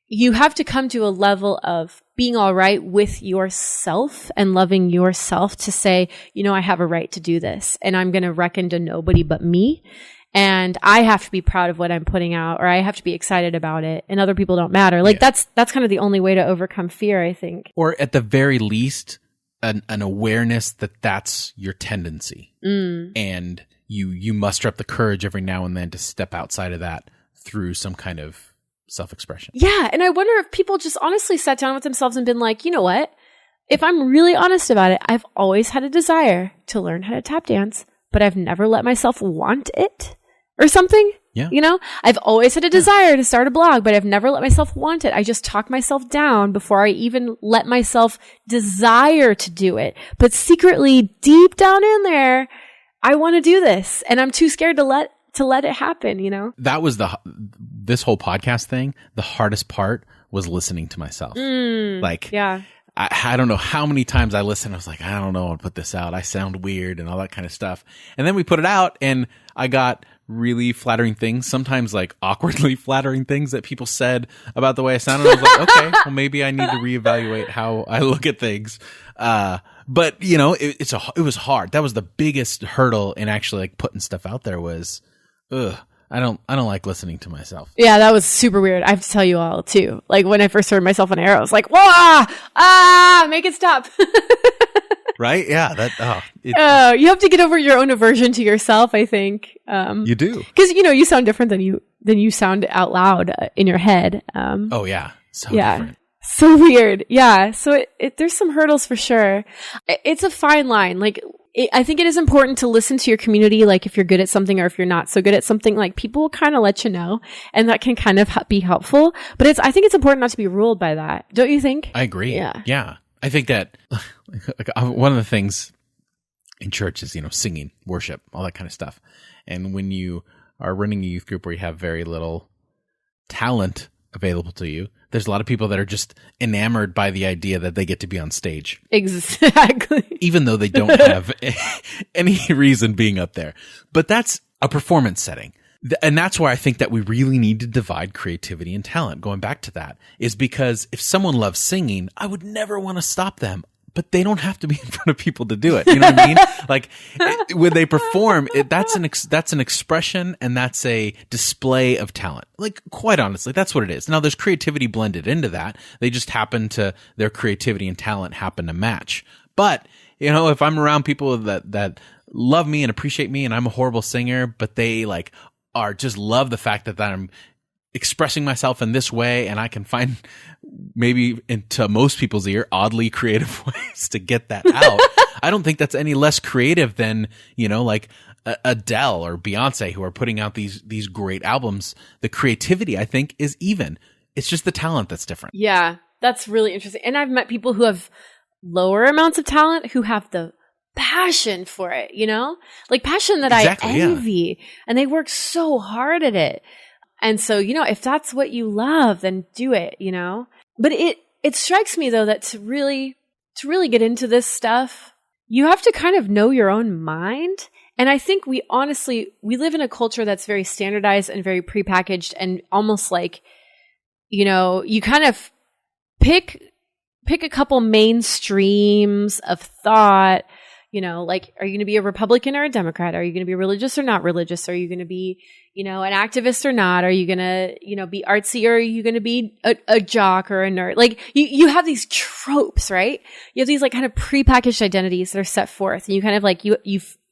you have to come to a level of being all right with yourself and loving yourself to say, I have a right to do this and I'm going to reckon to nobody but me. And I have to be proud of what I'm putting out, or I have to be excited about it, and other people don't matter. Like that's kind of the only way to overcome fear, I think. Or at the very least, an awareness that that's your tendency. And you muster up the courage every now and then to step outside of that through some kind of self-expression. Yeah. And I wonder if people just honestly sat down with themselves and been like, you know what? If I'm really honest about it, I've always had a desire to learn how to tap dance, but I've never let myself want it or something. Yeah. I've always had a desire to start a blog, but I've never let myself want it. I just talk myself down before I even let myself desire to do it. But secretly, deep down in there, I want to do this, and I'm too scared to let it happen, That was this whole podcast thing. The hardest part was listening to myself. Yeah. I don't know how many times I listened. I was like, I don't know. I'll put this out. I sound weird and all that kind of stuff. And then we put it out and I got really flattering things, sometimes like awkwardly flattering things that people said about the way I sounded. I was like, okay, well maybe I need to reevaluate how I look at things. But it was hard. That was the biggest hurdle in actually like putting stuff out there was, I don't like listening to myself. Yeah, that was super weird. I have to tell you all too. Like when I first heard myself on air, I was like, "Whoa, make it stop." Right? Yeah. You have to get over your own aversion to yourself, I think. You do. Because you sound different than you sound out loud in your head. Oh yeah, so different. So weird. Yeah. So there's some hurdles for sure. It's a fine line. Like I think it is important to listen to your community. Like if you're good at something or if you're not so good at something, like people will kind of let you know, and that can kind of be helpful. But I think it's important not to be ruled by that. Don't you think? I agree. Yeah. Yeah. I think that like, one of the things in church is, singing, worship, all that kind of stuff. And when you are running a youth group where you have very little talent available to you, there's a lot of people that are just enamored by the idea that they get to be on stage. Exactly. Even though they don't have any reason being up there. But that's a performance setting. And that's why I think that we really need to divide creativity and talent. Going back to that is because if someone loves singing, I would never want to stop them. But they don't have to be in front of people to do it. You know what I mean? Like when they perform, that's an expression and that's a display of talent. Like quite honestly, that's what it is. Now there's creativity blended into that. They just their creativity and talent happen to match. But if I'm around people that love me and appreciate me and I'm a horrible singer, but they like are just love the fact that I'm expressing myself in this way, and I can find maybe into most people's ear oddly creative ways to get that out. I don't think that's any less creative than like Adele or Beyonce, who are putting out these great albums. The creativity, I think, is even. It's just the talent that's different. Yeah, that's really interesting. And I've met people who have lower amounts of talent who have the passion for it, like passion that exactly, I envy, and they work so hard at it. And so, if that's what you love, then do it, But it strikes me though that to really get into this stuff, you have to kind of know your own mind. And I think we live in a culture that's very standardized and very prepackaged, and almost like, you kind of pick a couple mainstreams of thought, Like, are you going to be a Republican or a Democrat? Are you going to be religious or not religious? Are you going to be, an activist or not? Are you going to, be artsy, or are you going to be a jock or a nerd? Like, you have these tropes, right? You have these like kind of prepackaged identities that are set forth, and you kind of like, you're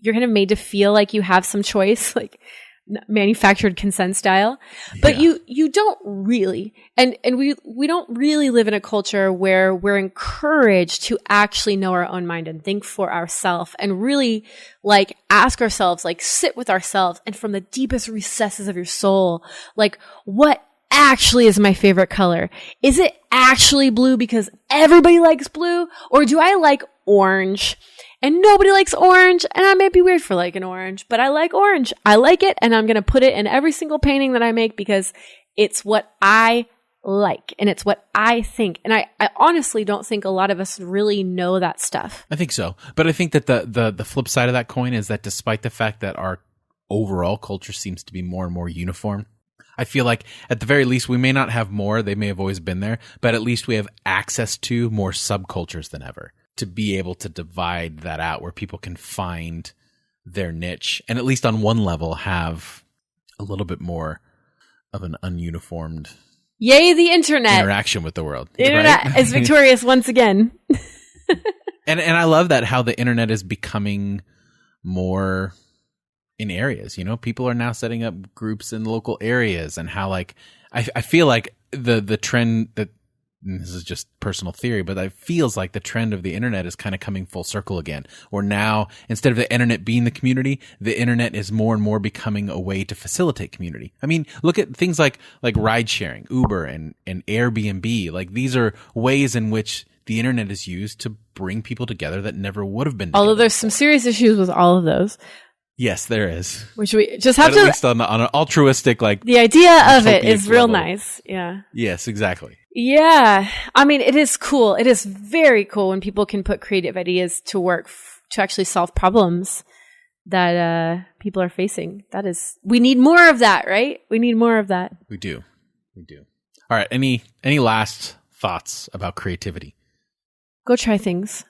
kind of made to feel like you have some choice, like manufactured consent style, but you don't really, and we don't really live in a culture where we're encouraged to actually know our own mind and think for ourselves and really like ask ourselves, like sit with ourselves, and from the deepest recesses of your soul, like, what actually is my favorite color? Is it actually blue because everybody likes blue, or do I like orange? And nobody likes orange, and I may be weird for liking orange, but I like orange. I like it, and I'm going to put it in every single painting that I make because it's what I like, and it's what I think. And I honestly don't think a lot of us really know that stuff. I think so. But I think that the flip side of that coin is that despite the fact that our overall culture seems to be more and more uniform, I feel like at the very least we may not have more, they may have always been there, but at least we have access to more subcultures than ever, to be able to divide that out where people can find their niche and at least on one level have a little bit more of an ununiformed yay the internet interaction with the world. The internet is victorious once again. and I love that how the internet is becoming more in areas, people are now setting up groups in local areas, and how like I feel like the trend that, and this is just personal theory, but it feels like the trend of the internet is kind of coming full circle again, where now instead of the internet being the community, the internet is more and more becoming a way to facilitate community. I mean, look at things like ride sharing, Uber and Airbnb. Like, these are ways in which the internet is used to bring people together that never would have been together. Although there's some serious issues with all of those. Yes, there is. Which we just have but at least on an altruistic, like, the idea of it is real nice. Yeah. Yes, exactly. Yeah. I mean, it is cool. It is very cool when people can put creative ideas to work to actually solve problems that people are facing. We need more of that, right? We need more of that. We do. All right. Any last thoughts about creativity? Go try things.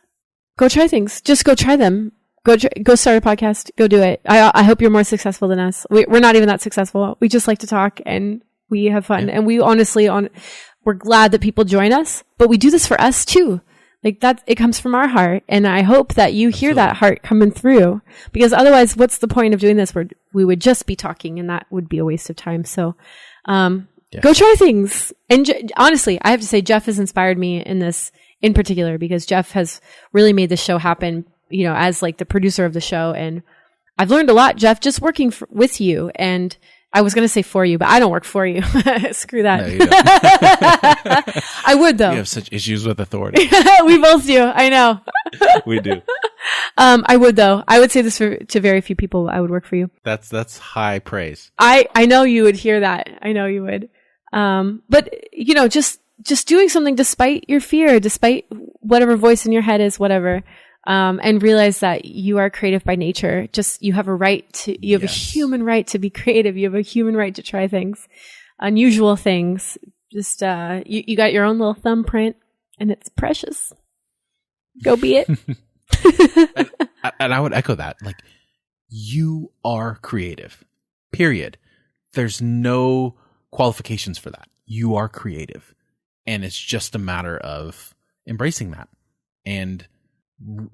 Just go try them. Go start a podcast. Go do it. I hope you're more successful than us. We're not even that successful. We just like to talk and we have fun. Yeah. And we honestly, we're glad that people join us, but we do this for us too. Like, it comes from our heart. And I hope that you hear that heart coming through, because otherwise what's the point of doing this? We would just be talking, and that would be a waste of time. So, go try things. And honestly, I have to say Jeff has inspired me in this in particular, because Jeff has really made this show happen, as like the producer of the show. And I've learned a lot, Jeff, just working with you. And I was going to say for you, but I don't work for you. Screw that. No, you don't. I would, though. You have such issues with authority. We both do. I know. We do. I would, though. I would say this to very few people. I would work for you. That's high praise. I know you would hear that. I know you would. But just doing something despite your fear, despite whatever voice in your head is, whatever. And realize that you are creative by nature. You have a human right to be creative. You have a human right to try things, unusual things. Just, you got your own little thumbprint, and it's precious. Go be it. and I would echo that. Like, you are creative, period. There's no qualifications for that. You are creative, and it's just a matter of embracing that and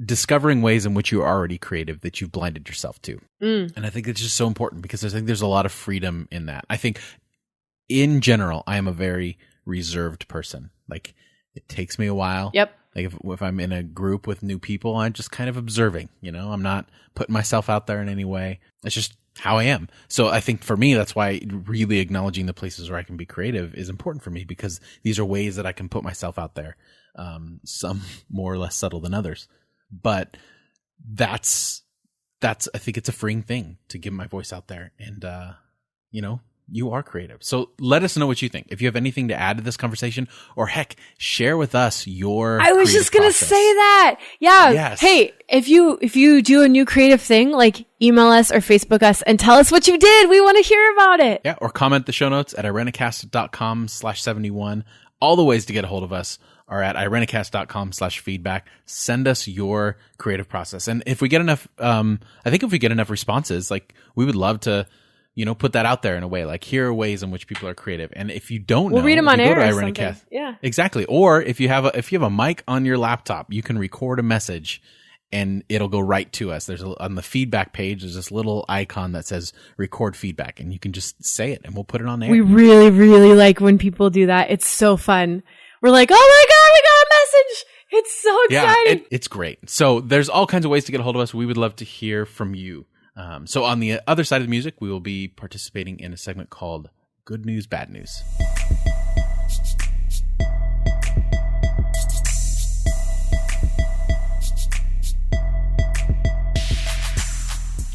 discovering ways in which you are already creative that you've blinded yourself to. And I think it's just so important, because I think there's a lot of freedom in that. I think in general, I am a very reserved person. Like, it takes me a while. Yep. Like if I'm in a group with new people, I'm just kind of observing, I'm not putting myself out there in any way. It's just how I am. So I think for me, that's why really acknowledging the places where I can be creative is important for me, because these are ways that I can put myself out there. Some more or less subtle than others, but that's I think it's a freeing thing to give my voice out there, and You are creative. So let us know what you think. If you have anything to add to this conversation, or heck, share with us your I was just going to say that. Yeah. Yes. Hey, if you do a new creative thing, like email us or Facebook us and tell us what you did. We want to hear about it. Yeah. Or comment the show notes at irenicast.com/71. All the ways to get a hold of us are at irenicast.com/feedback. Send us your creative process. And if we get enough, I think if we get enough responses, like we would love to, put that out there in a way, like here are ways in which people are creative. And if you don't we'll know, read them on air go to or something. Yeah, exactly. Or if you have a mic on your laptop, you can record a message and it'll go right to us. On the feedback page, there's this little icon that says record feedback, and you can just say it and we'll put it on air. We really, really like when people do that. It's so fun. We're like, oh my God, we got a message. It's so exciting. Yeah, it's great. So there's all kinds of ways to get a hold of us. We would love to hear from you. So on the other side of the music, we will be participating in a segment called Good News, Bad News.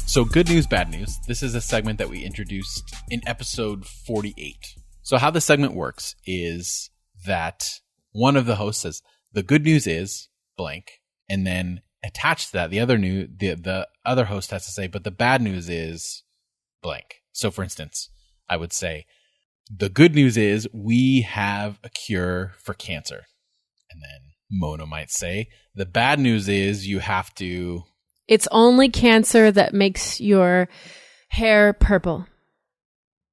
So good news, bad news. This is a segment that we introduced in episode 48. So how the segment works is that one of the hosts says, the good news is blank, and then attached to that, the other host has to say, but the bad news is blank. So for instance, I would say, the good news is we have a cure for cancer. And then Mona might say, the bad news is you have to... It's only cancer that makes your hair purple.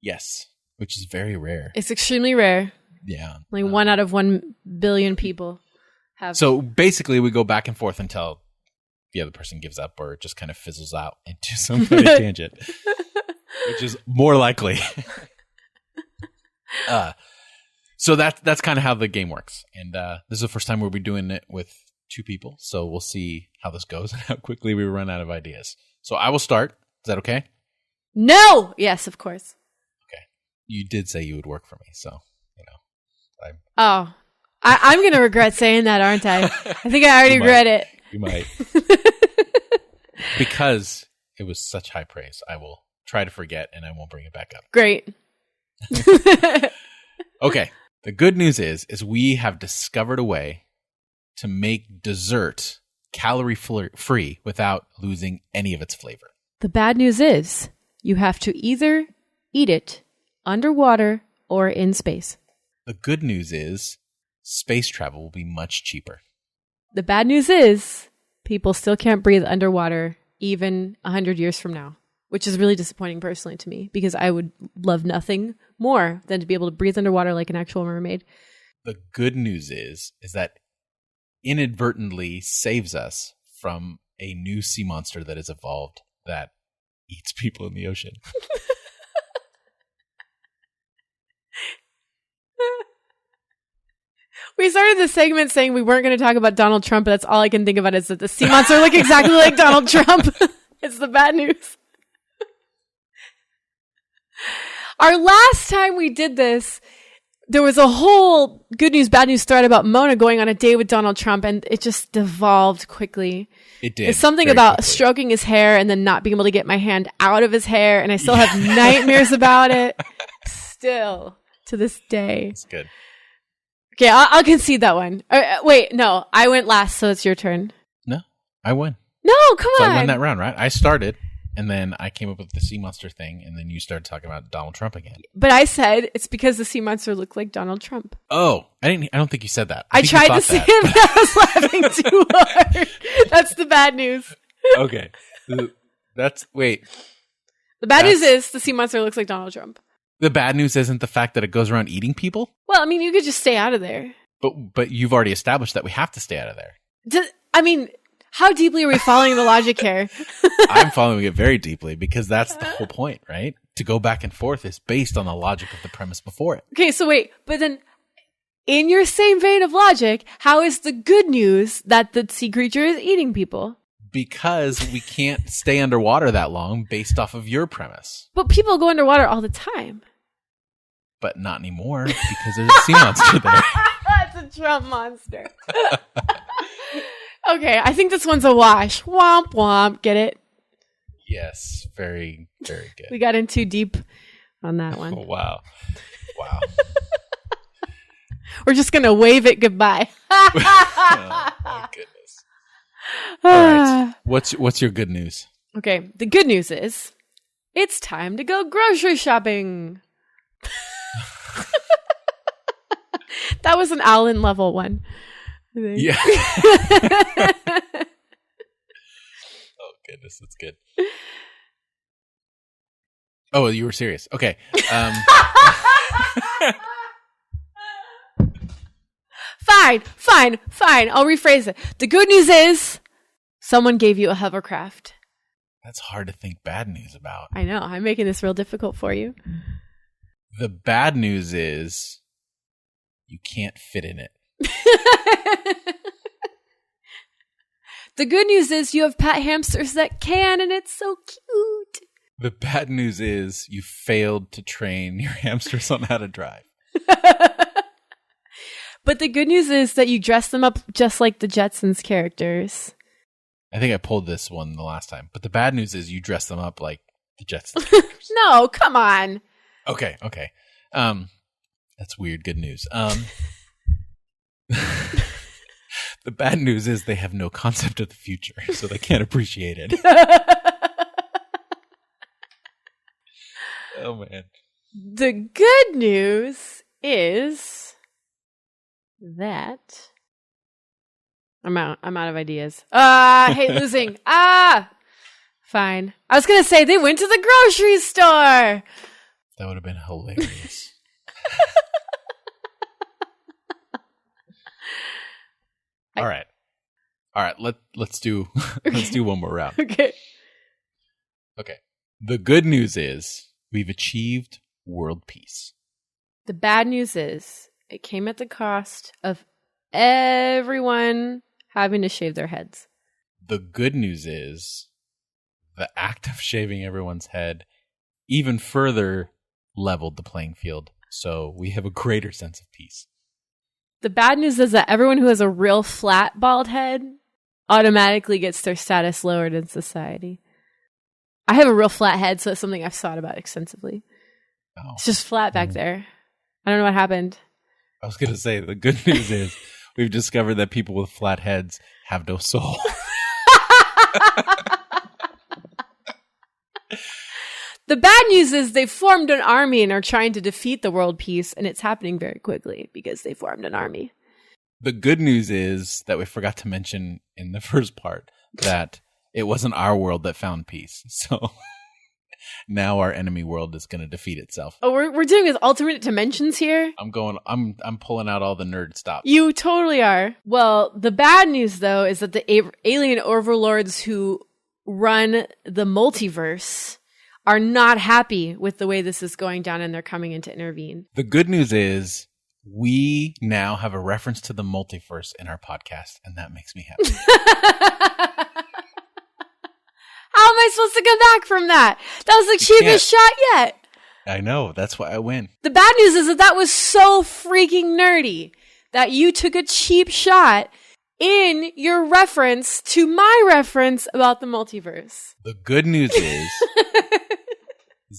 Yes, which is very rare. It's extremely rare. Yeah. Like 1 out of 1 billion people have. So basically we go back and forth until the other person gives up or just kind of fizzles out into some kind of tangent, which is more likely. So that's kind of how the game works. And this is the first time we'll be doing it with 2 people. So we'll see how this goes and how quickly we run out of ideas. So I will start. Is that okay? No! Yes, of course. Okay. You did say you would work for me, so, I'm going to regret saying that, aren't I? I think I already read it. You might. Because it was such high praise, I will try to forget and I won't bring it back up. Great. Okay. The good news is we have discovered a way to make dessert calorie free without losing any of its flavor. The bad news is you have to either eat it underwater or in space. The good news is space travel will be much cheaper. The bad news is people still can't breathe underwater even 100 years from now, which is really disappointing personally to me because I would love nothing more than to be able to breathe underwater like an actual mermaid. The good news is that inadvertently saves us from a new sea monster that has evolved that eats people in the ocean. We started the segment saying we weren't going to talk about Donald Trump, but that's all I can think about is that the sea monster look exactly like Donald Trump. It's the bad news. Our last time we did this, there was a whole good news, bad news thread about Mona going on a date with Donald Trump, and it just devolved quickly. It did. It's something about stroking his hair and then not being able to get my hand out of his hair, and I still have nightmares about it. Still, to this day. It's good. Okay, I'll concede that one. Wait, no, I went last, so it's your turn. No, I won. No, come on. So I won that round, right? I started, and then I came up with the sea monster thing, and then you started talking about Donald Trump again. But I said it's because the sea monster looked like Donald Trump. Oh, I don't think you said that. I tried to say it, but I was laughing too hard. That's the bad news. Okay. Wait. The bad news is the sea monster looks like Donald Trump. The bad news isn't the fact that it goes around eating people? Well, I mean, you could just stay out of there. But you've already established that we have to stay out of there. How deeply are we following the logic here? I'm following it very deeply because that's the whole point, right? To go back and forth is based on the logic of the premise before it. Okay, so wait, but then in your same vein of logic, how is the good news that the sea creature is eating people? Because we can't stay underwater that long based off of your premise. But people go underwater all the time. But not anymore because there's a sea monster there. That's a Trump monster. Okay, I think this one's a wash. Womp womp. Get it? Yes, very, very good. We got in too deep on that one. Oh, wow. Wow. We're just going to wave it goodbye. Oh, my goodness. All right. What's your good news? Okay. The good news is it's time to go grocery shopping. That was an Allen level one. Yeah. Oh, goodness. That's good. Oh, you were serious. Okay. Fine. I'll rephrase it. The good news is someone gave you a hovercraft. That's hard to think bad news about. I know. I'm making this real difficult for you. The bad news is you can't fit in it. The good news is you have pet hamsters that can, and it's so cute. The bad news is you failed to train your hamsters on how to drive. But the good news is that you dress them up just like the Jetsons characters. I think I pulled this one the last time. But the bad news is you dress them up like the Jetsons. No, come on. Okay. That's weird. Good news. The bad news is they have no concept of the future, so they can't appreciate it. Oh, man. The good news is that I'm out of ideas. I hate losing. Fine. I was going to say they went to the grocery store. That would have been hilarious. All right. Let's do one more round. Okay. The good news is we've achieved world peace. The bad news is it came at the cost of everyone having to shave their heads. The good news is the act of shaving everyone's head even further leveled the playing field. So we have a greater sense of peace. The bad news is that everyone who has a real flat bald head automatically gets their status lowered in society. I have a real flat head, so it's something I've thought about extensively. Oh. It's just flat back there. I don't know what happened. I was going to say, the good news is we've discovered that people with flat heads have no soul. The bad news is they formed an army and are trying to defeat the world peace, and it's happening very quickly because they formed an army. The good news is that we forgot to mention in the first part that it wasn't our world that found peace. So now our enemy world is going to defeat itself. Oh, we're doing with alternate dimensions here? I'm pulling out all the nerd stops. You totally are. Well, the bad news, though, is that the alien overlords who run the multiverse are not happy with the way this is going down, and they're coming in to intervene. The good news is we now have a reference to the multiverse in our podcast, and that makes me happy. How am I supposed to come back from that? That was the cheapest shot yet. I know. That's why I win. The bad news is that was so freaking nerdy that you took a cheap shot in your reference to my reference about the multiverse. The good news is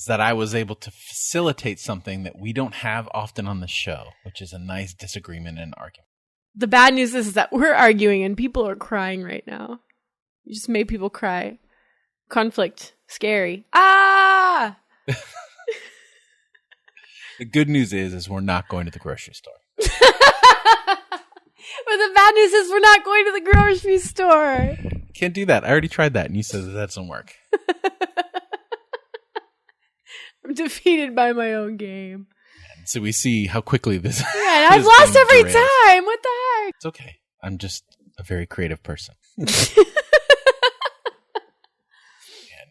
that I was able to facilitate something that we don't have often on the show, which is a nice disagreement and argument. The bad news is that we're arguing and people are crying right now. You just made people cry. Conflict. Scary. Ah! The good news is we're not going to the grocery store. But the bad news is we're not going to the grocery store. Can't do that. I already tried that, and you said that doesn't work. I'm defeated by my own game. And so we see how quickly this. Yeah, I've lost every time. What the heck? It's okay. I'm just a very creative person.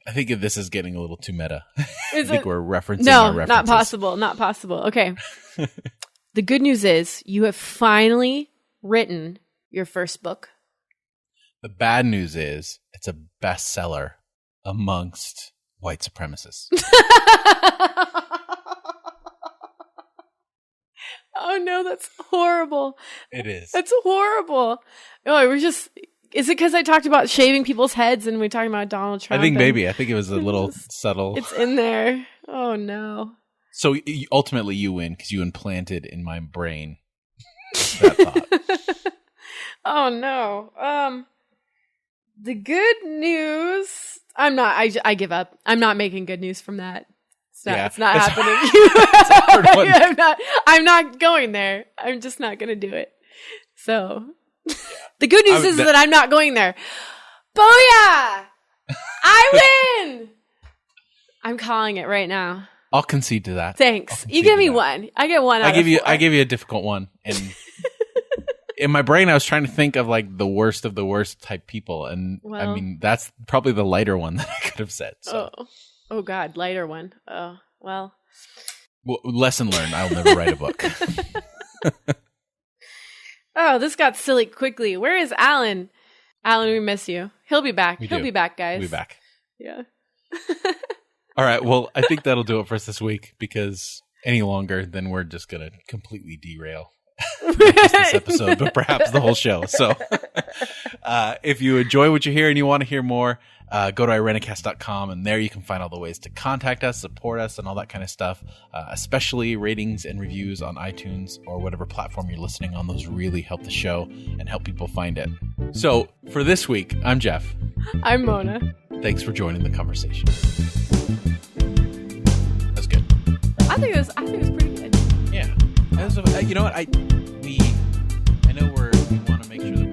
I think this is getting a little too meta. I think we're referencing our references. No, not possible. Not possible. Okay. The good news is you have finally written your first book. The bad news is it's a bestseller amongst white supremacists. Oh no, that's horrible. It is. That's horrible. Oh, is it because I talked about shaving people's heads and we talking about Donald Trump? I think maybe. I think it was a little subtle. It's in there. Oh no. So ultimately you win because you implanted in my brain that thought. Oh no. The good news. I give up. I'm not making good news from that. It's not happening. It's a hard one. I'm not going there. I'm just not going to do it. So the good news is that I'm not going there. Booyah! I win! I'm calling it right now. I'll concede to that. Thanks. You give me one. I get one. I give you a difficult one. And in my brain, I was trying to think of like the worst of the worst type people, and I mean that's probably the lighter one that I could have said. So. Oh God, lighter one. Oh well. Lesson learned. I'll never write a book. Oh, this got silly quickly. Where is Alan? Alan, we miss you. He'll be back. He'll be back, guys. He'll be back. Yeah. All right. Well, I think that'll do it for us this week, because any longer, then we're just going to completely derail not just this episode, but perhaps the whole show. So if you enjoy what you hear and you want to hear more, go to irenicast.com, and there you can find all the ways to contact us, support us, and all that kind of stuff, especially ratings and reviews on iTunes or whatever platform you're listening on. Those really help the show and help people find it. So for this week, I'm Jeff. I'm Mona. Thanks for joining the conversation. That's good. I think it was pretty good. Yeah. You know what? I know we want to make sure that